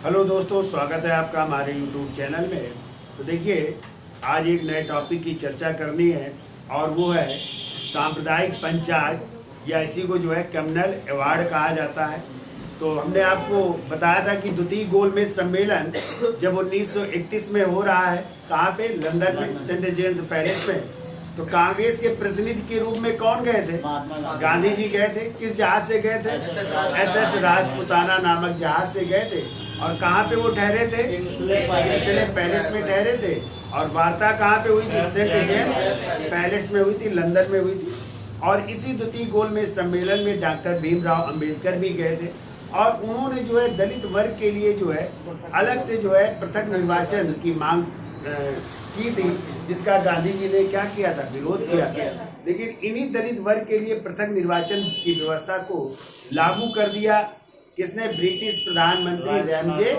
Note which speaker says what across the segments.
Speaker 1: Hello दोस्तों, स्वागत है आपका हमारे यूट्यूब चैनल में। तो देखिए, आज एक नए टॉपिक की चर्चा करनी है और वो है सांप्रदायिक पंचायत या इसी को जो है कम्युनल अवार्ड कहा जाता है। तो हमने आपको बताया था कि द्वितीय गोलमेज सम्मेलन जब 1931 में हो रहा है, कहाँ पे? लंदन में, सेंट जेम्स पैलेस में। तो कांग्रेस के प्रतिनिधि के रूप में कौन गए थे? गांधी जी गए थे। किस जहाज से गए थे? SS राजपुताना नामक जहाज से गए थे। और कहाँ पे वो ठहरे थे? पैलेस में ठहरे थे। और वार्ता कहाँ पे हुई थी? सेंट जेम्स पैलेस में हुई थी, लंदन में हुई थी। और इसी द्वितीय गोलमेज सम्मेलन में डॉक्टर भीमराव अंबेडकर भी गए थे और उन्होंने जो है दलित वर्ग के लिए जो है अलग से जो है पृथक निर्वाचन की मांग की थी, जिसका गांधी जी ने क्या किया था? विरोध किया। लेकिन इन्हीं दलित वर्ग के लिए पृथक निर्वाचन की व्यवस्था को लागू कर दिया किसने? ब्रिटिश प्रधानमंत्री रैमजे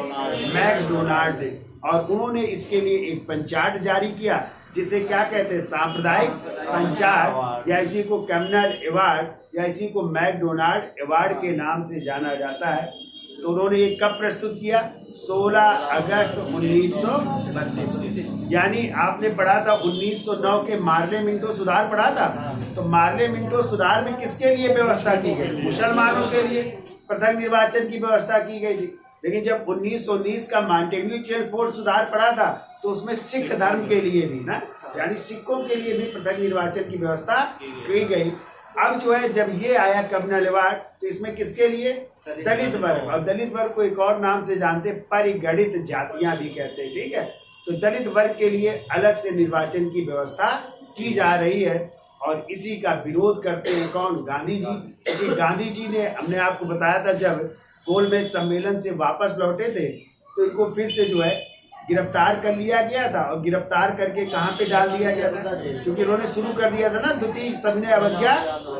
Speaker 1: मैकडोनाल्ड ने। और उन्होंने इसके लिए एक पंचार्ट जारी किया जिसे क्या कहते हैं? सांप्रदायिक पंचायत या इसी को कम्युनल अवार्ड या इसी को मैकडोनाल्ड अवार्ड के नाम से जाना जाता है। तो उन्होंने ये कब प्रस्तुत किया? 16 अगस्त 1932। यानी आपने पढ़ा था 1909 के मार्ले मिंटो सुधार पढ़ा था। तो मार्ले मिंटो सुधार में किसके लिए व्यवस्था की गई? मुसलमानों के लिए पृथक निर्वाचन की व्यवस्था की गई थी। लेकिन जब 1919 का मॉन्टेग्यू चेम्सफोर्ड सुधार पड़ा था तो उसमें सिख धर्म के लिए भी ना, यानी सिखों के लिए भी पृथक निर्वाचन की व्यवस्था की गई। अब जो है जब ये आया कम्युनल अवार्ड, तो इसमें किसके लिए? दलित वर्ग। और दलित वर्ग को एक और नाम से जानते, परिगणित जातियां भी कहते हैं। ठीक है, तो दलित वर्ग के लिए अलग से निर्वाचन की व्यवस्था की जा रही है और इसी का विरोध करते हैं कौन? गांधी जी। क्योंकि गांधी जी ने, हमने आपको बताया था, जब गोलमेज सम्मेलन से वापस लौटे थे तो इनको फिर से जो है गिरफ्तार कर लिया गया था। और गिरफ्तार करके कहाँ पे डाल दिया गया था? क्योंकि उन्होंने शुरू कर दिया था ना, द्वितीय सविनय अवज्ञा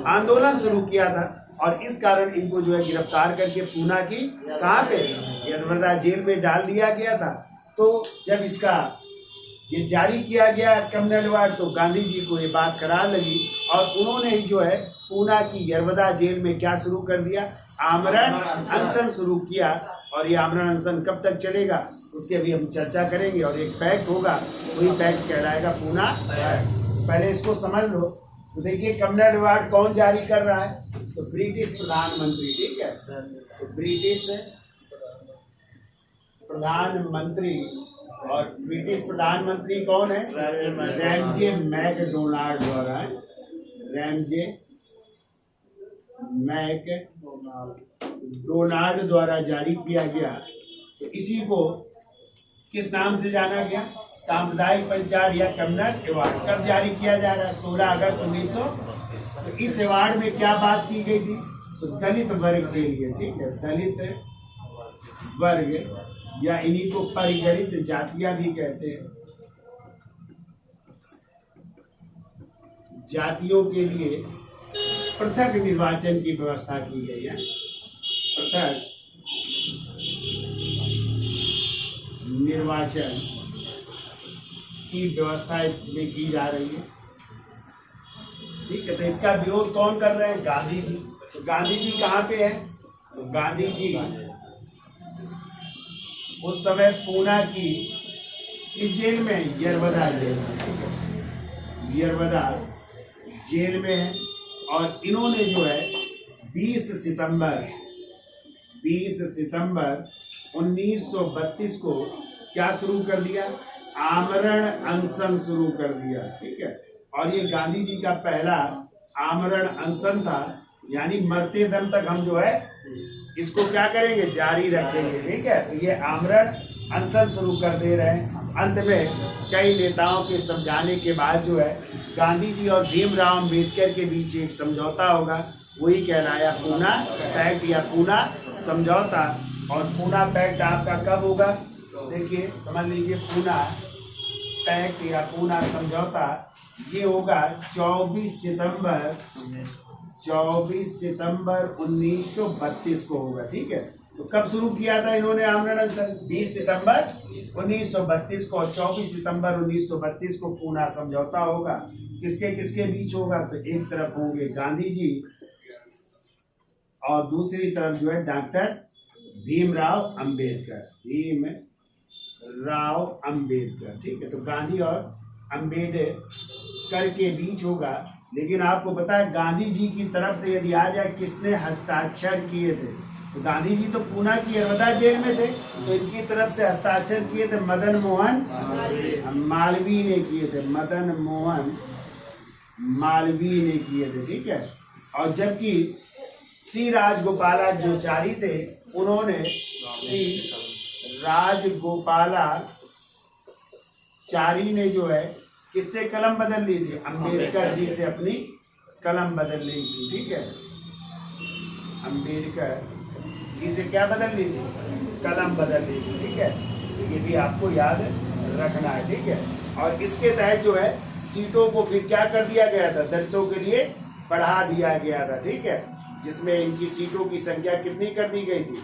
Speaker 1: आंदोलन शुरू किया था और इस कारण इनको जो है गिरफ्तार करके पूना की कहाँ पे? यरवदा जेल में डाल दिया गया था। तो जब इसका ये जारी किया गया कम्युनल अवार्ड, तो गांधी जी को ये बात खराब लगी और उन्होंने ही जो है पूना की यरवदा जेल में क्या शुरू कर दिया? आमरण अनशन शुरू किया। और ये आमरण अनशन कब तक चलेगा उसकी अभी हम चर्चा करेंगे। और एक पैक्ट होगा, वही पैक्ट कहलाएगा पूना पैक्ट। पहले इसको समझ लो। तो देखिए, कम्युनल अवार्ड कौन जारी कर रहा है? तो ब्रिटिश प्रधानमंत्री। ठीक है, तो ब्रिटिश प्रधानमंत्री। और ब्रिटिश प्रधानमंत्री कौन है? रैमजे मैकडोनाल्ड द्वारा है। रैमजे मैकडोनाल्ड द्वारा जारी किया गया। तो इसी को किस नाम से जाना गया? सांप्रदायिक पंचायत या कम्युनल अवार्ड। कब जारी किया जा रहा है? 16 अगस्त 1900। तो इस अवार्ड में क्या बात की गई थी? तो दलित वर्ग के लिए। ठीक है, दलित वर्ग या इन्हीं को परिगणित जातियां भी कहते हैं। जातियों के लिए पृथक निर्वाचन की व्यवस्था की गई है। पृथक निर्वाचन की व्यवस्था इसमें की जा रही है। ठीक है, तो इसका विरोध कौन कर रहे हैं? गांधी जी। तो गांधी जी कहाँ पे है? तो गांधी जी उस समय पूना की जेल में, यरवदा जेल में, यरवदा जेल में है। और इन्होंने जो है 20 सितंबर 1932 को क्या शुरू कर दिया? आमरण अनशन शुरू कर दिया। ठीक है, और ये गांधी जी का पहला आमरण अनशन था। यानी मरते दम तक हम जो है इसको क्या करेंगे? जारी रखेंगे। ठीक है, तो ये आमरण अनशन शुरू कर दे रहे हैं। अंत में कई नेताओं के समझाने के बाद जो है गांधी जी और भीमराव अंबेडकर के बीच एक समझौता होगा, वही कहलाया पूना पैक्ट या पूना समझौता। और पूना पैक्ट आपका कब होगा? देखिए, समझ लीजिए, पूना पैक्ट या पूना समझौता ये होगा 24 सितंबर 1932 को होगा। ठीक है, तो कब शुरू किया था इन्होंने आमरण अनशन? 20 सितंबर 1932 को। 24 सितंबर 1932 को पूना समझौता होगा। किसके किसके बीच होगा? तो एक तरफ होंगे गांधी जी और दूसरी तरफ जो है डॉक्टर भीमराव अंबेडकर, भीमराव अंबेडकर। ठीक है, तो गांधी और अंबेडकर के बीच होगा। लेकिन आपको पता है गांधी जी की तरफ से यदि आ जाए किसने हस्ताक्षर किए थे, तो गांधी जी तो पूना की यरवदा जेल में थे, तो इनकी तरफ से हस्ताक्षर किए थे मदन मोहन मालवीय ने किए थे, मदन मोहन मालवीय ने किए थे। ठीक है, और जबकि सी राजगोपालाचारी थे, उन्होंने सी राजगोपालाचारी ने जो है किससे कलम बदल ली थी, अंबेडकर जी से अपनी कलम बदल ली थी। ठीक है, अंबेडकर जी से क्या बदल ली थी, कलम बदल ली थी। ठीक है, तो ये भी आपको याद रखना है। ठीक है, और इसके तहत जो है सीटों को फिर क्या कर दिया गया था, दलितों के लिए बढ़ा दिया गया था। ठीक है, जिसमें इनकी सीटों की संख्या कितनी कर दी गई थी,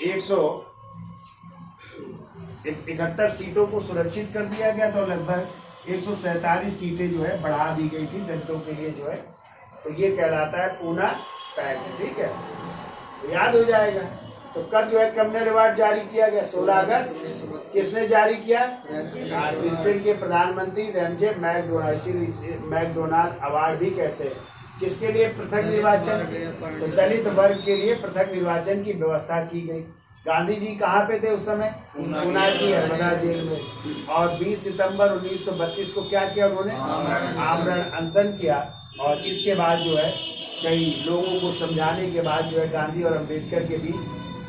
Speaker 1: 171 सीटों को सुरक्षित कर दिया गया, तो लगभग 147 सीटें जो है बढ़ा दी गई थी दलितों के लिए जो है। तो ये कहलाता है पूना पैक्ट। ठीक है, तो याद हो जाएगा। तो कब जो है कम्युनल अवार्ड जारी किया गया, 16 अगस्त। किसने जारी किया, ब्रिटेन के प्रधानमंत्री रैमजे मैकडोनाल्ड, इसीलिए मैकडोनाल्ड अवार्ड भी कहते हैं। किसके लिए पृथक निर्वाचन, तो दलित वर्ग के लिए पृथक निर्वाचन की व्यवस्था की गई। गांधी जी कहाँ पे थे उस समय, पूना की यरवदा जेल में। और 20 सितंबर 1932 को क्या किया उन्होंने, आमरण अनशन किया। और इसके बाद जो है कई लोगों को समझाने के बाद जो है गांधी और अंबेडकर के बीच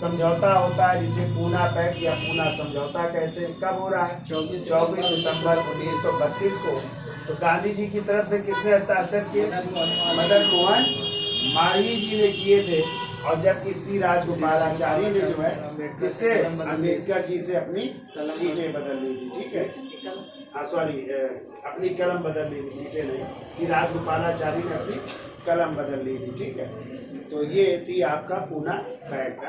Speaker 1: समझौता होता है, जिसे पूना पैक्ट या पूना समझौता कहते हैं। कब हो रहा है, 24 सितंबर 1932 को। तो गांधी जी की तरफ से किसने हस्ताक्षर किए, मदन मोहन मालवीय जी ने किए थे। और जबकि सी राजगोपालाचारी ने जो है किससे, अंबेडकर जी से अपनी सीटें बदल ली थी। ठीक है, हाँ सॉरी, अपनी कलम बदल ली थी, सीटें नहीं, सी राजगोपालाचारी ने अपनी कलम बदल ली थी। ठीक है, तो ये थी आपका पूना पैक्ट।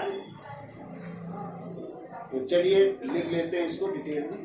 Speaker 1: तो चलिए लिख लेते हैं इसको डिटेल में।